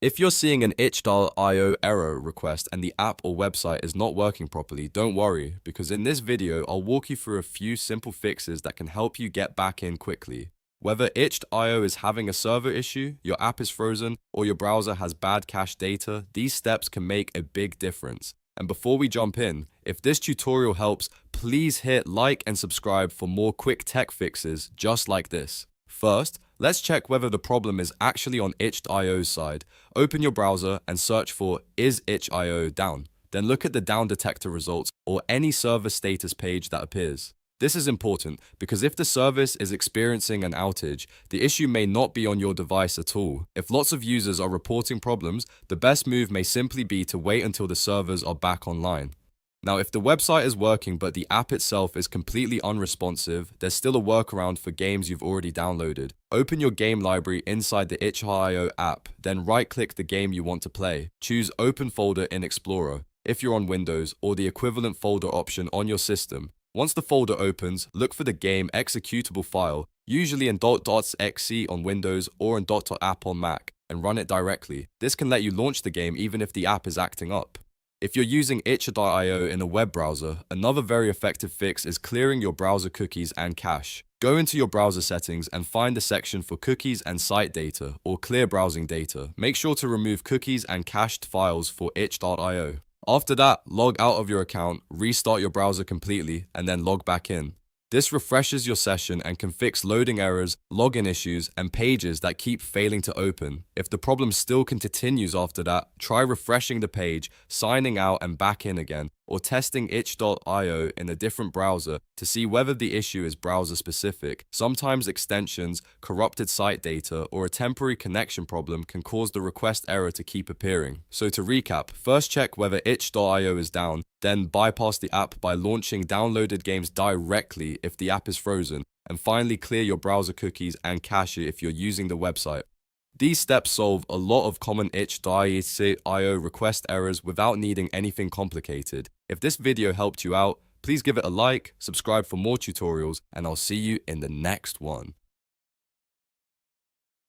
If you're seeing an itch.io error request and the app or website is not working properly, don't worry, because in this video, I'll walk you through a few simple fixes that can help you get back in quickly. Whether itch.io is having a server issue, your app is frozen, or your browser has bad cache data, these steps can make a big difference. And before we jump in, if this tutorial helps, please hit like and subscribe for more quick tech fixes just like this. First, let's check whether the problem is actually on itch.io's side. Open your browser and search for "Is itch.io down?" Then look at the Downdetector results or any server status page that appears. This is important because if the service is experiencing an outage, the issue may not be on your device at all. If lots of users are reporting problems, the best move may simply be to wait until the servers are back online. Now, if the website is working but the app itself is completely unresponsive, there's still a workaround for games you've already downloaded. Open your game library inside the itch.io app, then right-click the game you want to play. Choose Open Folder in Explorer, if you're on Windows, or the equivalent folder option on your system. Once the folder opens, look for the game executable file, usually in .exe on Windows or in .app on Mac, and run it directly. This can let you launch the game even if the app is acting up. If you're using itch.io in a web browser, another very effective fix is clearing your browser cookies and cache. Go into your browser settings and find the section for cookies and site data, or clear browsing data. Make sure to remove cookies and cached files for itch.io. After that, log out of your account, restart your browser completely, and then log back in. This refreshes your session and can fix loading errors, login issues, and pages that keep failing to open. If the problem still continues after that, try refreshing the page, signing out and back in again, or testing itch.io in a different browser to see whether the issue is browser specific. Sometimes extensions, corrupted site data, or a temporary connection problem can cause the request error to keep appearing. So to recap, first check whether itch.io is down, then bypass the app by launching downloaded games directly if the app is frozen, and finally clear your browser cookies and cache if you're using the website. These steps solve a lot of common itch.io request errors without needing anything complicated. If this video helped you out, please give it a like, subscribe for more tutorials, and I'll see you in the next one.